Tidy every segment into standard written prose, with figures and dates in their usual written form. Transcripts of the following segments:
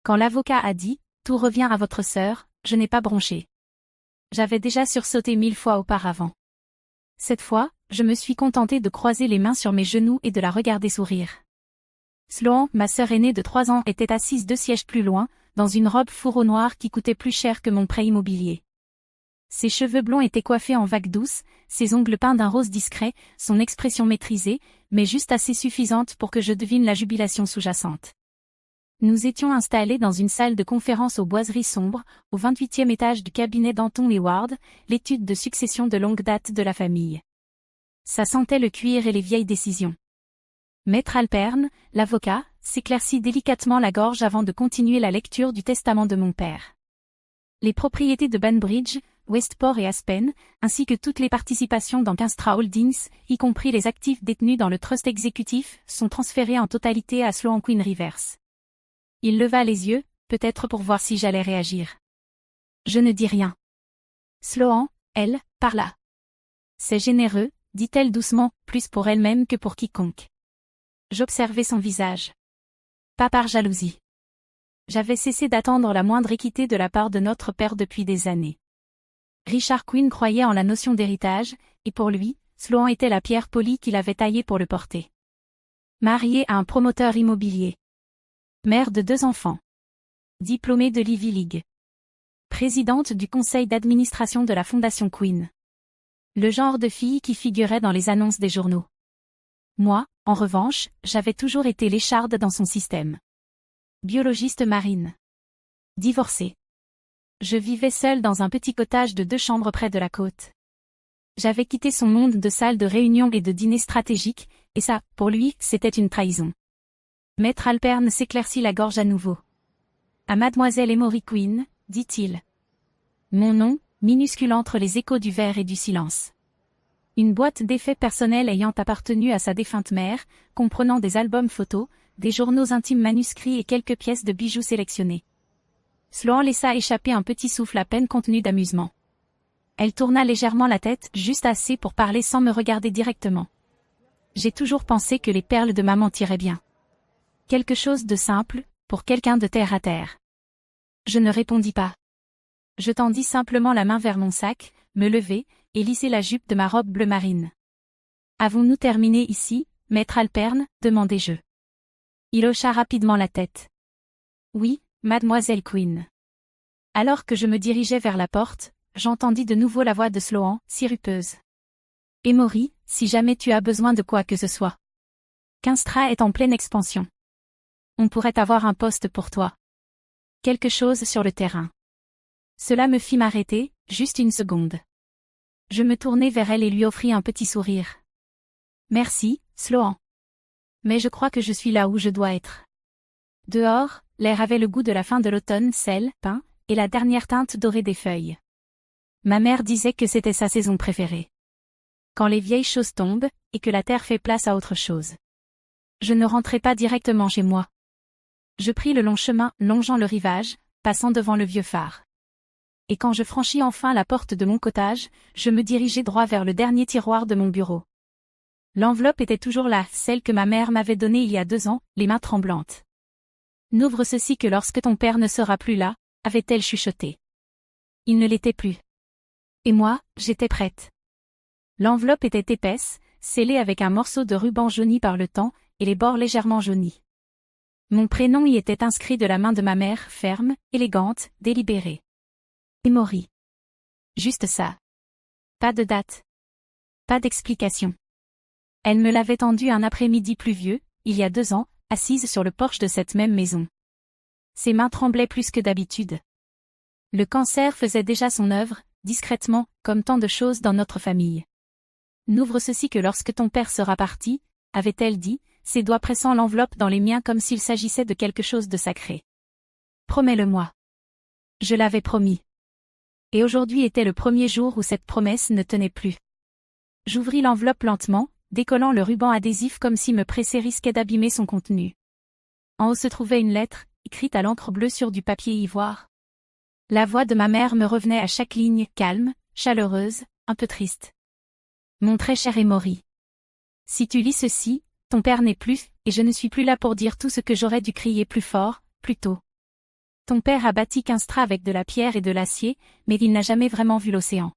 Quand l'avocat a dit « Tout revient à votre sœur », je n'ai pas bronché. J'avais déjà sursauté 1000 fois auparavant. Cette fois, je me suis contentée de croiser les mains sur mes genoux et de la regarder sourire. Sloan, ma sœur aînée de 3 ans, était assise 2 sièges plus loin, dans une robe fourreau noire qui coûtait plus cher que mon prêt immobilier. Ses cheveux blonds étaient coiffés en vagues douces, ses ongles peints d'un rose discret, son expression maîtrisée, mais juste assez suffisante pour que je devine la jubilation sous-jacente. Nous étions installés dans une salle de conférence aux boiseries sombres, au 28e étage du cabinet Danton et Ward, l'étude de succession de longue date de la famille. Ça sentait le cuir et les vieilles décisions. Maître Alperne, l'avocat, s'éclaircit délicatement la gorge avant de continuer la lecture du testament de mon père. Les propriétés de Banbridge, Westport et Aspen, ainsi que toutes les participations dans Kinstra Holdings, y compris les actifs détenus dans le trust exécutif, sont transférés en totalité à Sloan Quinn Rivers. Il leva les yeux, peut-être pour voir si j'allais réagir. Je ne dis rien. Sloan, elle, parla. C'est généreux, dit-elle doucement, plus pour elle-même que pour quiconque. J'observais son visage. Pas par jalousie. J'avais cessé d'attendre la moindre équité de la part de notre père depuis des années. Richard Quinn croyait en la notion d'héritage, et pour lui, Sloan était la pierre polie qu'il avait taillée pour le porter. Mariée à un promoteur immobilier. Mère de 2 enfants. Diplômée de l'Ivy League. Présidente du conseil d'administration de la Fondation Quinn. Le genre de fille qui figurait dans les annonces des journaux. Moi, en revanche, j'avais toujours été l'écharde dans son système. Biologiste marine. Divorcée. Je vivais seule dans un petit cottage de 2 chambres près de la côte. J'avais quitté son monde de salles de réunion et de dîners stratégiques, et ça, pour lui, c'était une trahison. Maître Alperne s'éclaircit la gorge à nouveau. À mademoiselle Emory Quinn, dit-il. Mon nom, minuscule entre les échos du verre et du silence. Une boîte d'effets personnels ayant appartenu à sa défunte mère, comprenant des albums photos, des journaux intimes manuscrits et quelques pièces de bijoux sélectionnés. Sloan laissa échapper un petit souffle à peine contenu d'amusement. Elle tourna légèrement la tête, juste assez pour parler sans me regarder directement. J'ai toujours pensé que les perles de maman tiraient bien. Quelque chose de simple, pour quelqu'un de terre à terre. Je ne répondis pas. Je tendis simplement la main vers mon sac, me levai, et lissai la jupe de ma robe bleu marine. Avons-nous terminé ici, maître Alperne, demandai-je. Il hocha rapidement la tête. Oui, mademoiselle Quinn. Alors que je me dirigeais vers la porte, j'entendis de nouveau la voix de Sloan, sirupeuse. Emory, si jamais tu as besoin de quoi que ce soit. Kinstra est en pleine expansion. On pourrait avoir un poste pour toi. Quelque chose sur le terrain. Cela me fit m'arrêter, juste une seconde. Je me tournai vers elle et lui offris un petit sourire. Merci, Sloan. Mais je crois que je suis là où je dois être. Dehors, l'air avait le goût de la fin de l'automne, sel, pain, et la dernière teinte dorée des feuilles. Ma mère disait que c'était sa saison préférée. Quand les vieilles choses tombent, et que la terre fait place à autre chose. Je ne rentrai pas directement chez moi. Je pris le long chemin, longeant le rivage, passant devant le vieux phare. Et quand je franchis enfin la porte de mon cottage, je me dirigeai droit vers le dernier tiroir de mon bureau. L'enveloppe était toujours là, celle que ma mère m'avait donnée il y a 2 ans, les mains tremblantes. N'ouvre ceci que lorsque ton père ne sera plus là, avait-elle chuchoté. Il ne l'était plus. Et moi, j'étais prête. L'enveloppe était épaisse, scellée avec un morceau de ruban jauni par le temps, et les bords légèrement jaunis. Mon prénom y était inscrit de la main de ma mère, ferme, élégante, délibérée. Emory. Juste ça. Pas de date. Pas d'explication. Elle me l'avait tendu un après-midi pluvieux, il y a 2 ans, assise sur le porche de cette même maison. Ses mains tremblaient plus que d'habitude. Le cancer faisait déjà son œuvre, discrètement, comme tant de choses dans notre famille. N'ouvre ceci que lorsque ton père sera parti, avait-elle dit, ses doigts pressant l'enveloppe dans les miens comme s'il s'agissait de quelque chose de sacré. Promets-le-moi. Je l'avais promis. Et aujourd'hui était le premier jour où cette promesse ne tenait plus. J'ouvris l'enveloppe lentement, décollant le ruban adhésif comme si me presser risquait d'abîmer son contenu. En haut se trouvait une lettre, écrite à l'encre bleue sur du papier ivoire. La voix de ma mère me revenait à chaque ligne, calme, chaleureuse, un peu triste. Mon très cher Emory. Si tu lis ceci, ton père n'est plus, et je ne suis plus là pour dire tout ce que j'aurais dû crier plus fort, plus tôt. Ton père a bâti Kinstra avec de la pierre et de l'acier, mais il n'a jamais vraiment vu l'océan.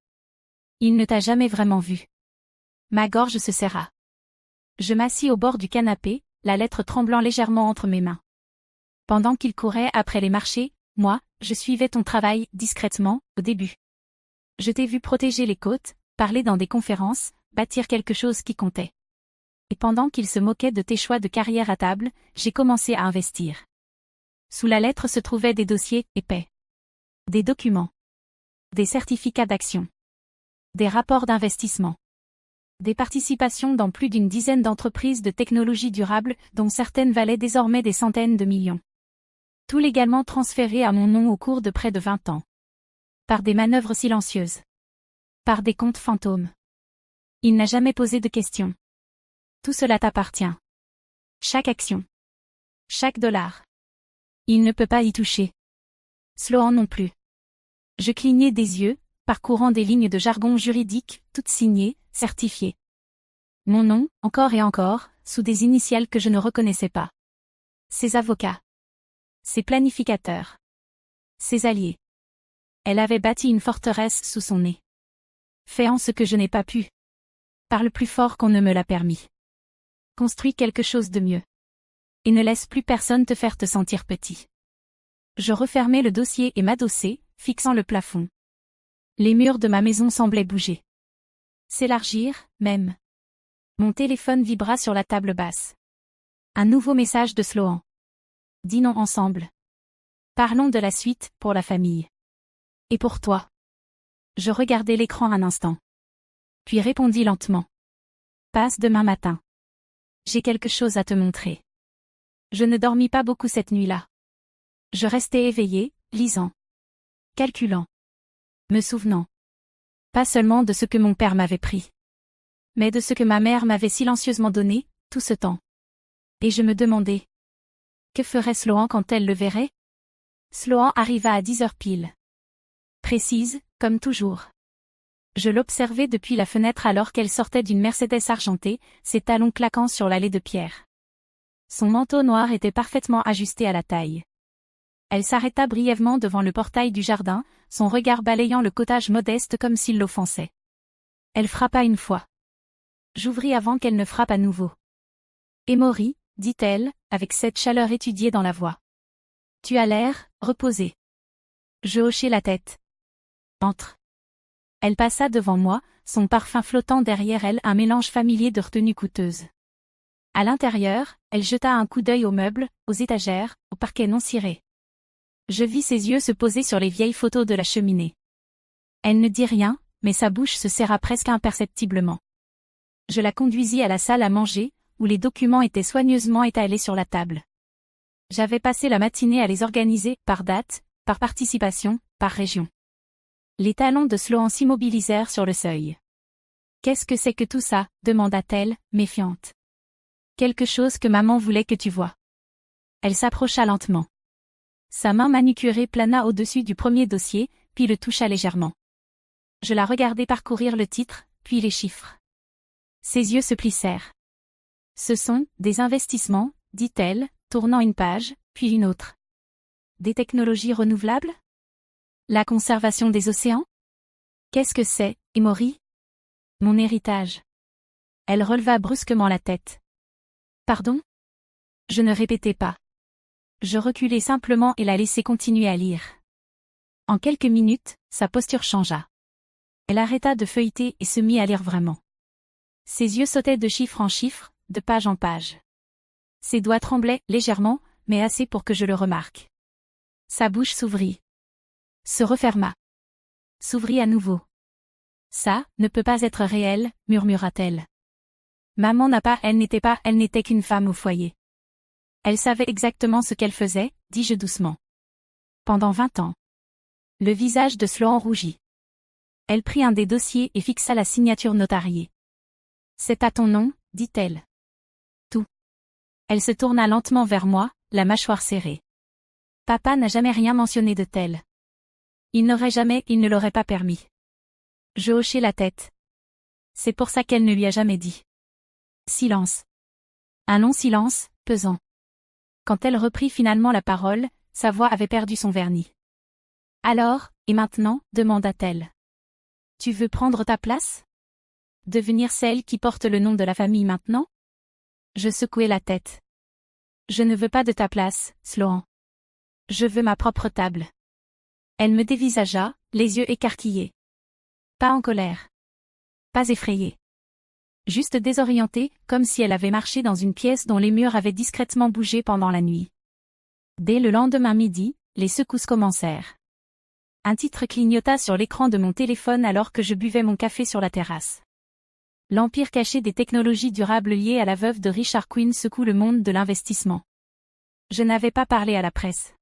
Il ne t'a jamais vraiment vu. Ma gorge se serra. Je m'assis au bord du canapé, la lettre tremblant légèrement entre mes mains. Pendant qu'il courait après les marchés, moi, je suivais ton travail, discrètement, au début. Je t'ai vu protéger les côtes, parler dans des conférences, bâtir quelque chose qui comptait. Et pendant qu'il se moquait de tes choix de carrière à table, j'ai commencé à investir. Sous la lettre se trouvaient des dossiers épais. Des documents. Des certificats d'action. Des rapports d'investissement. Des participations dans plus d'une dizaine d'entreprises de technologie durable, dont certaines valaient désormais des centaines de millions. Tout légalement transféré à mon nom au cours de près de 20 ans. Par des manœuvres silencieuses. Par des comptes fantômes. Il n'a jamais posé de questions. Tout cela t'appartient. Chaque action. Chaque dollar. Il ne peut pas y toucher. Sloan non plus. Je clignais des yeux, parcourant des lignes de jargon juridique, toutes signées, certifiées. Mon nom, encore et encore, sous des initiales que je ne reconnaissais pas. Ses avocats. Ses planificateurs. Ses alliés. Elle avait bâti une forteresse sous son nez. Fait en ce que je n'ai pas pu. Parle plus fort qu'on ne me l'a permis. Construis quelque chose de mieux. Et ne laisse plus personne te faire te sentir petit. Je refermai le dossier et m'adossai, fixant le plafond. Les murs de ma maison semblaient bouger. S'élargir, même. Mon téléphone vibra sur la table basse. Un nouveau message de Sloan. Dînons ensemble. Parlons de la suite, pour la famille. Et pour toi. Je regardai l'écran un instant. Puis répondis lentement. Passe demain matin. J'ai quelque chose à te montrer. Je ne dormis pas beaucoup cette nuit-là. Je restais éveillé, lisant. Calculant. Me souvenant. Pas seulement de ce que mon père m'avait pris. Mais de ce que ma mère m'avait silencieusement donné, tout ce temps. Et je me demandais. Que ferait Sloan quand elle le verrait? Sloan arriva à 10 heures pile. Précise, comme toujours. Je l'observais depuis la fenêtre alors qu'elle sortait d'une Mercedes argentée, ses talons claquant sur l'allée de pierre. Son manteau noir était parfaitement ajusté à la taille. Elle s'arrêta brièvement devant le portail du jardin, son regard balayant le cottage modeste comme s'il l'offensait. Elle frappa une fois. J'ouvris avant qu'elle ne frappe à nouveau. Emory, dit-elle, avec cette chaleur étudiée dans la voix. Tu as l'air reposé. Je hochai la tête. Entre. Elle passa devant moi, son parfum flottant derrière elle, un mélange familier de retenues coûteuses. À l'intérieur, elle jeta un coup d'œil aux meubles, aux étagères, au parquet non ciré. Je vis ses yeux se poser sur les vieilles photos de la cheminée. Elle ne dit rien, mais sa bouche se serra presque imperceptiblement. Je la conduisis à la salle à manger, où les documents étaient soigneusement étalés sur la table. J'avais passé la matinée à les organiser, par date, par participation, par région. Les talons de Sloan s'immobilisèrent sur le seuil. « Qu'est-ce que c'est que tout ça ?» demanda-t-elle, méfiante. « Quelque chose que maman voulait que tu vois. » Elle s'approcha lentement. Sa main manucurée plana au-dessus du premier dossier, puis le toucha légèrement. Je la regardai parcourir le titre, puis les chiffres. Ses yeux se plissèrent. « Ce sont des investissements, » dit-elle, tournant une page, puis une autre. « Des technologies renouvelables ? La conservation des océans ? Qu'est-ce que c'est, Emory ? Mon héritage. » Elle releva brusquement la tête. « Pardon ? » Je ne répétais pas. Je reculai simplement et la laissai continuer à lire. En quelques minutes, sa posture changea. Elle arrêta de feuilleter et se mit à lire vraiment. Ses yeux sautaient de chiffre en chiffre, de page en page. Ses doigts tremblaient, légèrement, mais assez pour que je le remarque. Sa bouche s'ouvrit. Se referma. S'ouvrit à nouveau. « Ça ne peut pas être réel, » murmura-t-elle. Maman elle n'était qu'une femme au foyer. Elle savait exactement ce qu'elle faisait, dis-je doucement. Pendant 20 ans. Le visage de Sloan rougit. Elle prit un des dossiers et fixa la signature notariée. C'est à ton nom, dit-elle. Tout. Elle se tourna lentement vers moi, la mâchoire serrée. Papa n'a jamais rien mentionné de tel. Il ne l'aurait pas permis. Je hochai la tête. C'est pour ça qu'elle ne lui a jamais dit. Silence. Un long silence, pesant. Quand elle reprit finalement la parole, sa voix avait perdu son vernis. Alors, et maintenant, demanda-t-elle. Tu veux prendre ta place? Devenir celle qui porte le nom de la famille maintenant? Je secouai la tête. Je ne veux pas de ta place, Sloan. Je veux ma propre table. Elle me dévisagea, les yeux écarquillés. Pas en colère. Pas effrayée. Juste désorientée, comme si elle avait marché dans une pièce dont les murs avaient discrètement bougé pendant la nuit. Dès le lendemain midi, les secousses commencèrent. Un titre clignota sur l'écran de mon téléphone alors que je buvais mon café sur la terrasse. L'empire caché des technologies durables liées à la veuve de Richard Quinn secoue le monde de l'investissement. Je n'avais pas parlé à la presse.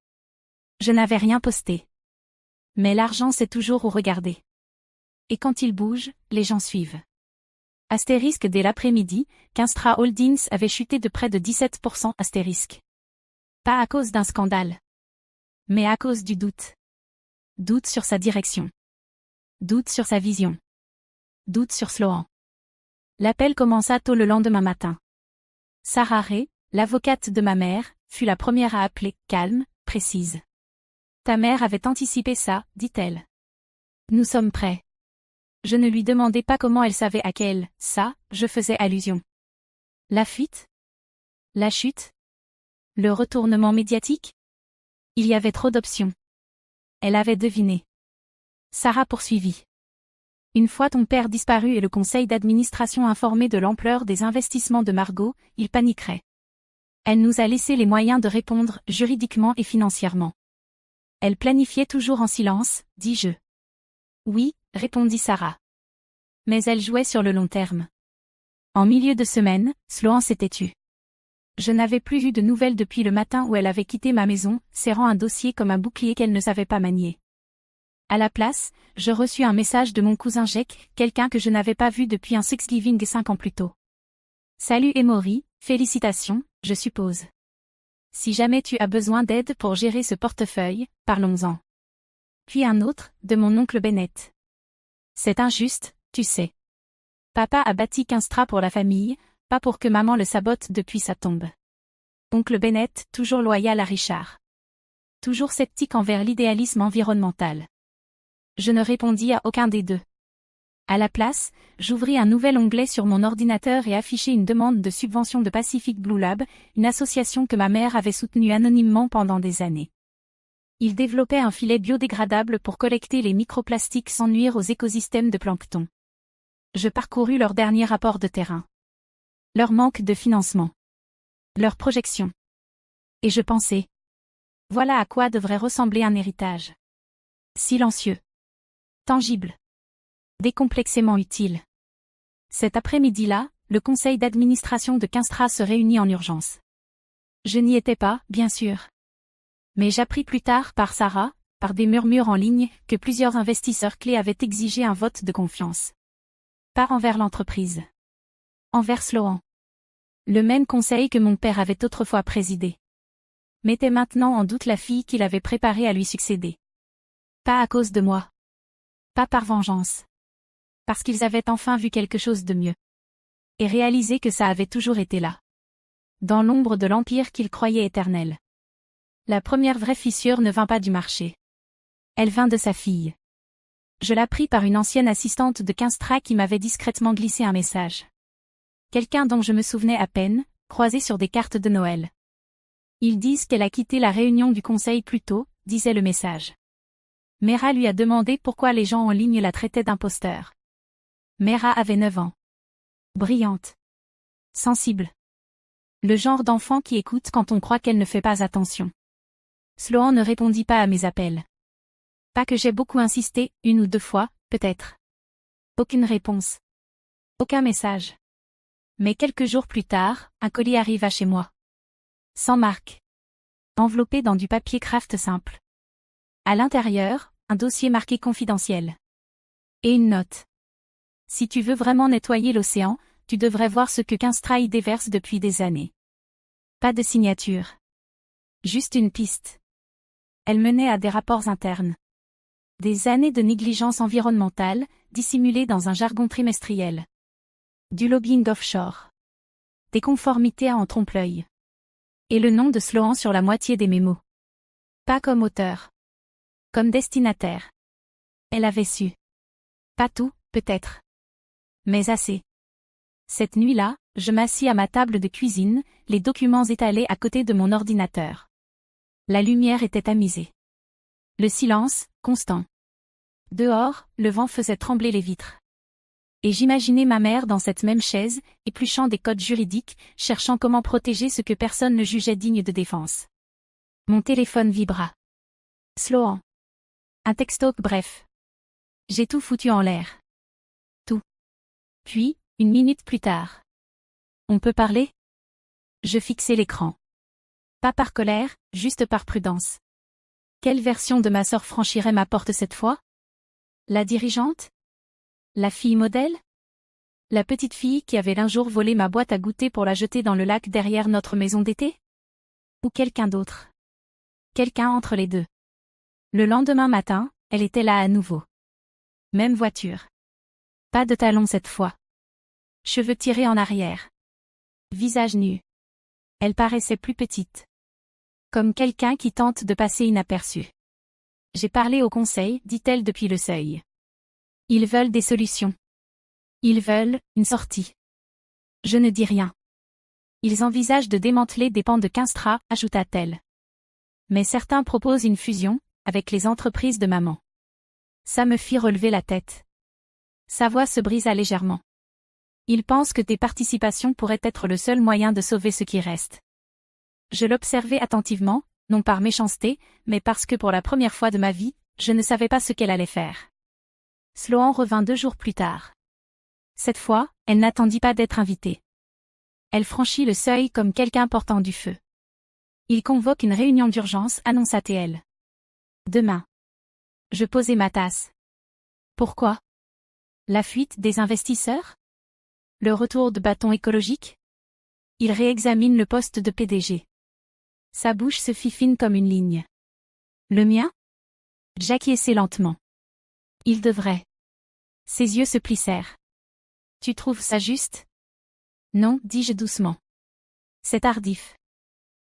Je n'avais rien posté. Mais l'argent sait toujours où regarder. Et quand il bouge, les gens suivent. Astérisque dès l'après-midi, Kynstra Holdings avait chuté de près de 17%. Astérisque. Pas à cause d'un scandale. Mais à cause du doute. Doute sur sa direction. Doute sur sa vision. Doute sur Sloan. L'appel commença tôt le lendemain matin. Sarah Ray, l'avocate de ma mère, fut la première à appeler, calme, précise. Ta mère avait anticipé ça, dit-elle. Nous sommes prêts. Je ne lui demandais pas comment elle savait à quel, ça, je faisais allusion. La fuite? La chute? Le retournement médiatique? Il y avait trop d'options. Elle avait deviné. Sarah poursuivit. Une fois ton père disparu et le conseil d'administration informé de l'ampleur des investissements de Margot, il paniquerait. Elle nous a laissé les moyens de répondre juridiquement et financièrement. Elle planifiait toujours en silence, dis-je. Oui, répondit Sarah. Mais elle jouait sur le long terme. En milieu de semaine, Sloan s'était tue. Je n'avais plus eu de nouvelles depuis le matin où elle avait quitté ma maison, serrant un dossier comme un bouclier qu'elle ne savait pas manier. À la place, je reçus un message de mon cousin Jake, quelqu'un que je n'avais pas vu depuis un Thanksgiving 5 ans plus tôt. Salut Emory, félicitations, je suppose. Si jamais tu as besoin d'aide pour gérer ce portefeuille, parlons-en. Puis un autre, de mon oncle Bennett. C'est injuste, tu sais. Papa a bâti Kynstra pour la famille, pas pour que maman le sabote depuis sa tombe. Oncle Bennett, toujours loyal à Richard. Toujours sceptique envers l'idéalisme environnemental. Je ne répondis à aucun des deux. À la place, j'ouvris un nouvel onglet sur mon ordinateur et affichai une demande de subvention de Pacific Blue Lab, une association que ma mère avait soutenue anonymement pendant des années. Ils développaient un filet biodégradable pour collecter les microplastiques sans nuire aux écosystèmes de plancton. Je parcourus leur dernier rapport de terrain. Leur manque de financement. Leur projection. Et je pensais. Voilà à quoi devrait ressembler un héritage. Silencieux. Tangible. Décomplexément utile. Cet après-midi-là, le conseil d'administration de Kynstra se réunit en urgence. Je n'y étais pas, bien sûr. Mais j'appris plus tard par Sarah, par des murmures en ligne, que plusieurs investisseurs clés avaient exigé un vote de confiance. Pas envers l'entreprise. Envers Sloan. Le même conseil que mon père avait autrefois présidé. Mettait maintenant en doute la fille qu'il avait préparée à lui succéder. Pas à cause de moi. Pas par vengeance. Parce qu'ils avaient enfin vu quelque chose de mieux. Et réalisé que ça avait toujours été là. Dans l'ombre de l'empire qu'ils croyaient éternel. La première vraie fissure ne vint pas du marché. Elle vint de sa fille. Je l'appris par une ancienne assistante de Kynstra qui m'avait discrètement glissé un message. Quelqu'un dont je me souvenais à peine, croisé sur des cartes de Noël. Ils disent qu'elle a quitté la réunion du conseil plus tôt, disait le message. Mera lui a demandé pourquoi les gens en ligne la traitaient d'imposteur. Mera avait 9 ans. Brillante. Sensible. Le genre d'enfant qui écoute quand on croit qu'elle ne fait pas attention. Sloan ne répondit pas à mes appels. Pas que j'ai beaucoup insisté, une ou deux fois, peut-être. Aucune réponse. Aucun message. Mais quelques jours plus tard, un colis arriva chez moi. Sans marque. Enveloppé dans du papier craft simple. À l'intérieur, un dossier marqué confidentiel. Et une note. Si tu veux vraiment nettoyer l'océan, tu devrais voir ce que Kynstra y déverse depuis des années. Pas de signature. Juste une piste. Elle menait à des rapports internes. Des années de négligence environnementale, dissimulées dans un jargon trimestriel. Du lobbying offshore. Des conformités en trompe-l'œil. Et le nom de Sloan sur la moitié des mémos. Pas comme auteur. Comme destinataire. Elle avait su. Pas tout, peut-être. Mais assez. Cette nuit-là, je m'assis à ma table de cuisine, les documents étalés à côté de mon ordinateur. La lumière était tamisée. Le silence, constant. Dehors, le vent faisait trembler les vitres. Et j'imaginais ma mère dans cette même chaise, épluchant des codes juridiques, cherchant comment protéger ce que personne ne jugeait digne de défense. Mon téléphone vibra. Sloan. Un texto, bref. J'ai tout foutu en l'air. Tout. Puis, une minute plus tard. On peut parler? Je fixai l'écran. Pas par colère, juste par prudence. Quelle version de ma sœur franchirait ma porte cette fois? La dirigeante? La fille modèle? La petite fille qui avait un jour volé ma boîte à goûter pour la jeter dans le lac derrière notre maison d'été? Ou quelqu'un d'autre? Quelqu'un entre les deux. Le lendemain matin, elle était là à nouveau. Même voiture. Pas de talons cette fois. Cheveux tirés en arrière. Visage nu. Elle paraissait plus petite. Comme quelqu'un qui tente de passer inaperçu. J'ai parlé au conseil, dit-elle depuis le seuil. Ils veulent des solutions. Ils veulent une sortie. Je ne dis rien. Ils envisagent de démanteler des pans de Kynstra, ajouta-t-elle. Mais certains proposent une fusion, avec les entreprises de maman. Ça me fit relever la tête. Sa voix se brisa légèrement. Ils pensent que tes participations pourraient être le seul moyen de sauver ce qui reste. Je l'observai attentivement, non par méchanceté, mais parce que pour la première fois de ma vie, je ne savais pas ce qu'elle allait faire. Sloan revint 2 jours plus tard. Cette fois, elle n'attendit pas d'être invitée. Elle franchit le seuil comme quelqu'un portant du feu. Il convoque une réunion d'urgence, annonça-t-elle. Demain. Je posai ma tasse. Pourquoi? La fuite des investisseurs? Le retour de bâton écologique? Il réexamine le poste de PDG. Sa bouche se fit fine comme une ligne. Le mien? J'acquiesçai lentement. Il devrait. Ses yeux se plissèrent. Tu trouves ça juste? Non, dis-je doucement. C'est tardif.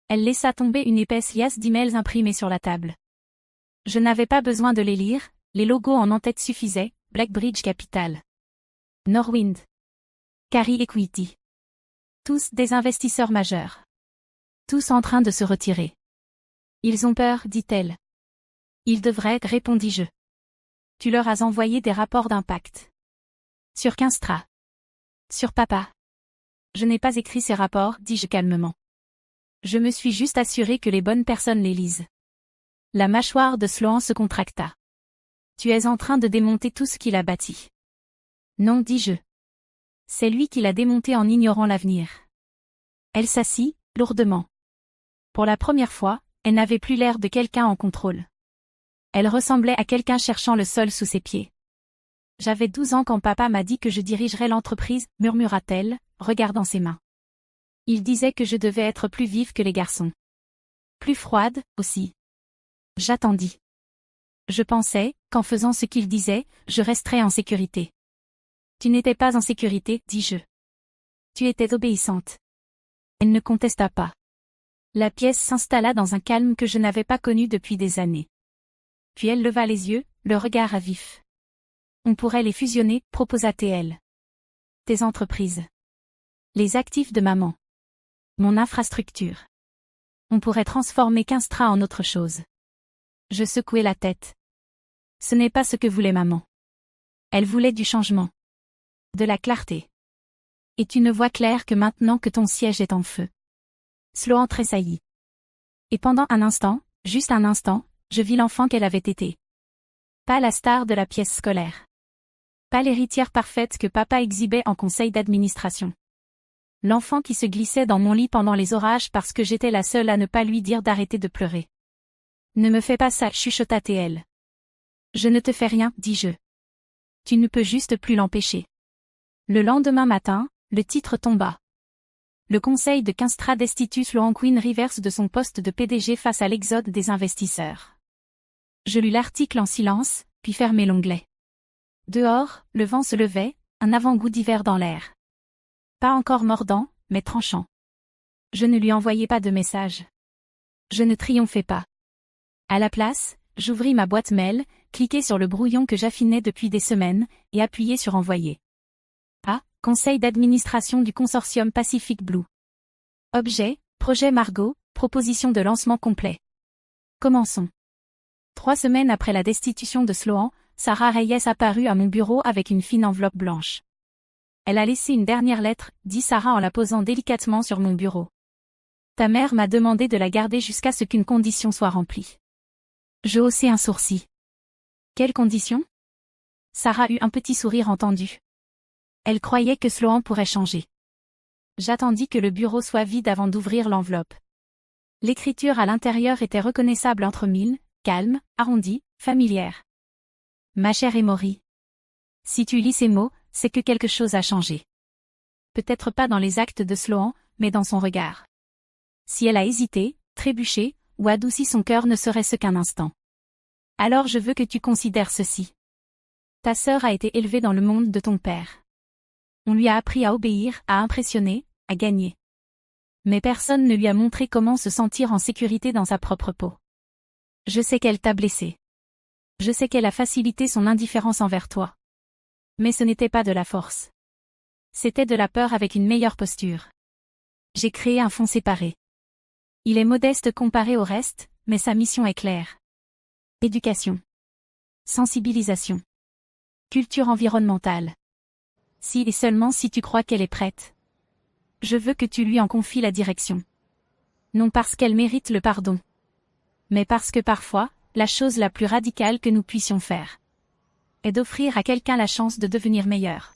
Elle laissa tomber une épaisse liasse d'emails imprimés sur la table. Je n'avais pas besoin de les lire, les logos en en-tête suffisaient, Blackbridge Capital. Norwind. Carry Equity. Tous des investisseurs majeurs. Tous en train de se retirer. Ils ont peur, dit-elle. Ils devraient, répondis-je. Tu leur as envoyé des rapports d'impact. Sur Kynstra. Sur papa. Je n'ai pas écrit ces rapports, dis-je calmement. Je me suis juste assuré que les bonnes personnes les lisent. La mâchoire de Sloan se contracta. Tu es en train de démonter tout ce qu'il a bâti. Non, dis-je. C'est lui qui l'a démonté en ignorant l'avenir. Elle s'assit, lourdement. Pour la première fois, elle n'avait plus l'air de quelqu'un en contrôle. Elle ressemblait à quelqu'un cherchant le sol sous ses pieds. J'avais 12 ans quand papa m'a dit que je dirigerais l'entreprise, murmura-t-elle, regardant ses mains. Il disait que je devais être plus vive que les garçons. Plus froide, aussi. J'attendis. Je pensais, qu'en faisant ce qu'il disait, je resterais en sécurité. Tu n'étais pas en sécurité, dis-je. Tu étais obéissante. Elle ne contesta pas. La pièce s'installa dans un calme que je n'avais pas connu depuis des années. Puis elle leva les yeux, le regard à vif. On pourrait les fusionner, proposa-t-elle. Tes entreprises. Les actifs de maman. Mon infrastructure. On pourrait transformer Kynstra en autre chose. Je secouai la tête. Ce n'est pas ce que voulait maman. Elle voulait du changement. De la clarté. Et tu ne vois clair que maintenant que ton siège est en feu. Sloan tressaillit. Et pendant un instant, juste un instant, je vis l'enfant qu'elle avait été. Pas la star de la pièce scolaire. Pas l'héritière parfaite que papa exhibait en conseil d'administration. L'enfant qui se glissait dans mon lit pendant les orages parce que j'étais la seule à ne pas lui dire d'arrêter de pleurer. Ne me fais pas ça, chuchota-t-elle. Je ne te fais rien, dis-je. Tu ne peux juste plus l'empêcher. Le lendemain matin, le titre tomba. Le conseil de Kynstra destitue Sloan Quinn Rivers de son poste de PDG face à l'exode des investisseurs. Je lus l'article en silence, puis fermai l'onglet. Dehors, le vent se levait, un avant-goût d'hiver dans l'air. Pas encore mordant, mais tranchant. Je ne lui envoyais pas de message. Je ne triomphais pas. À la place, j'ouvris ma boîte mail, cliquai sur le brouillon que j'affinais depuis des semaines, et appuyai sur envoyer. Ah, conseil d'administration du consortium Pacific Blue. Objet, projet Margot, proposition de lancement complet. Commençons. 3 semaines après la destitution de Sloan, Sarah Reyes apparut à mon bureau avec une fine enveloppe blanche. Elle a laissé une dernière lettre, dit Sarah en la posant délicatement sur mon bureau. Ta mère m'a demandé de la garder jusqu'à ce qu'une condition soit remplie. Je haussai un sourcil. Quelle condition? Sarah eut un petit sourire entendu. Elle croyait que Sloan pourrait changer. J'attendis que le bureau soit vide avant d'ouvrir l'enveloppe. L'écriture à l'intérieur était reconnaissable entre mille, calme, arrondie, familière. Ma chère Emory. Si tu lis ces mots, c'est que quelque chose a changé. Peut-être pas dans les actes de Sloan, mais dans son regard. Si elle a hésité, trébuché, ou adouci son cœur ne serait-ce qu'un instant. Alors je veux que tu considères ceci. Ta sœur a été élevée dans le monde de ton père. On lui a appris à obéir, à impressionner, à gagner. Mais personne ne lui a montré comment se sentir en sécurité dans sa propre peau. Je sais qu'elle t'a blessé. Je sais qu'elle a facilité son indifférence envers toi. Mais ce n'était pas de la force. C'était de la peur avec une meilleure posture. J'ai créé un fonds séparé. Il est modeste comparé au reste, mais sa mission est claire. Éducation. Sensibilisation. Culture environnementale. Si et seulement si tu crois qu'elle est prête. Je veux que tu lui en confies la direction. Non parce qu'elle mérite le pardon. Mais parce que parfois, la chose la plus radicale que nous puissions faire est d'offrir à quelqu'un la chance de devenir meilleur.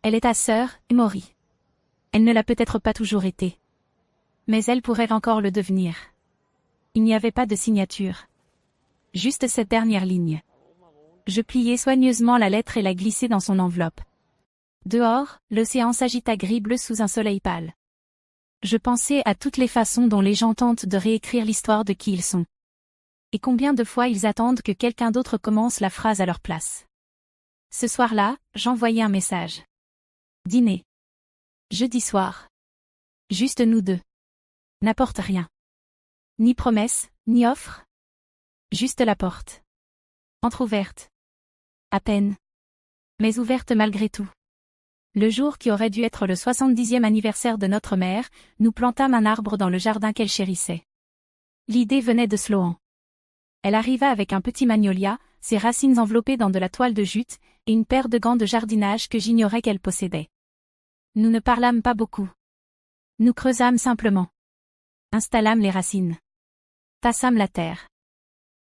Elle est ta sœur, Emory. Elle ne l'a peut-être pas toujours été. Mais elle pourrait encore le devenir. Il n'y avait pas de signature. Juste cette dernière ligne. Je pliai soigneusement la lettre et la glissai dans son enveloppe. Dehors, l'océan s'agita gris-bleu sous un soleil pâle. Je pensais à toutes les façons dont les gens tentent de réécrire l'histoire de qui ils sont. Et combien de fois ils attendent que quelqu'un d'autre commence la phrase à leur place. Ce soir-là, j'envoyai un message. Dîner. Jeudi soir. Juste nous deux. N'apporte rien. Ni promesse, ni offre. Juste la porte. Entr'ouverte. À peine. Mais ouverte malgré tout. Le jour qui aurait dû être le 70e anniversaire de notre mère, nous plantâmes un arbre dans le jardin qu'elle chérissait. L'idée venait de Sloan. Elle arriva avec un petit magnolia, ses racines enveloppées dans de la toile de jute, et une paire de gants de jardinage que j'ignorais qu'elle possédait. Nous ne parlâmes pas beaucoup. Nous creusâmes simplement. Installâmes les racines. Tassâmes la terre.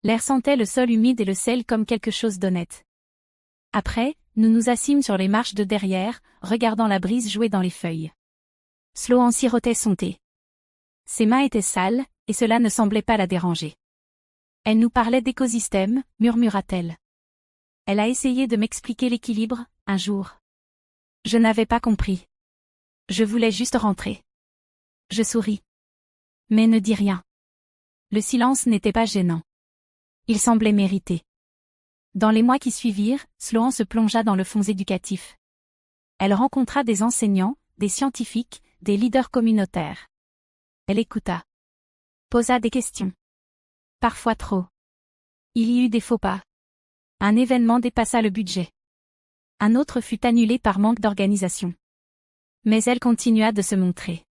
L'air sentait le sol humide et le sel comme quelque chose d'honnête. Après, nous nous assîmes sur les marches de derrière, regardant la brise jouer dans les feuilles. Sloan sirotait son thé. Ses mains étaient sales, et cela ne semblait pas la déranger. Elle nous parlait d'écosystème, murmura-t-elle. Elle a essayé de m'expliquer l'équilibre, un jour. Je n'avais pas compris. Je voulais juste rentrer. Je souris. Mais ne dis rien. Le silence n'était pas gênant. Il semblait mérité. Dans les mois qui suivirent, Sloan se plongea dans le fonds éducatif. Elle rencontra des enseignants, des scientifiques, des leaders communautaires. Elle écouta. Posa des questions. Parfois trop. Il y eut des faux pas. Un événement dépassa le budget. Un autre fut annulé par manque d'organisation. Mais elle continua de se montrer.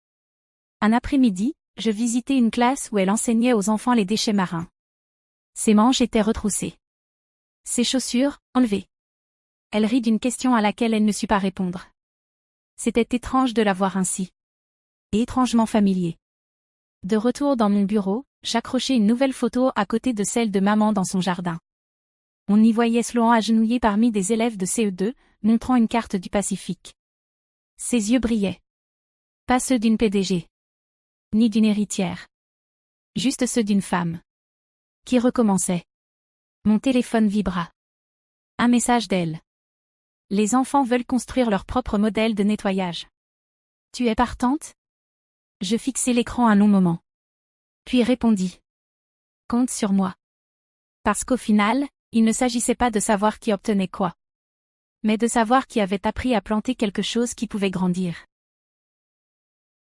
Un après-midi, je visitais une classe où elle enseignait aux enfants les déchets marins. Ses manches étaient retroussées. Ses chaussures, enlevées. Elle rit d'une question à laquelle elle ne sut pas répondre. C'était étrange de la voir ainsi. Et étrangement familier. De retour dans mon bureau, j'accrochai une nouvelle photo à côté de celle de maman dans son jardin. On y voyait Sloan agenouillé parmi des élèves de CE2, montrant une carte du Pacifique. Ses yeux brillaient. Pas ceux d'une PDG. Ni d'une héritière. Juste ceux d'une femme. Qui recommençait. Mon téléphone vibra. Un message d'elle. Les enfants veulent construire leur propre modèle de nettoyage. Tu es partante? Je fixai l'écran un long moment. Puis répondis. Compte sur moi. Parce qu'au final, il ne s'agissait pas de savoir qui obtenait quoi. Mais de savoir qui avait appris à planter quelque chose qui pouvait grandir.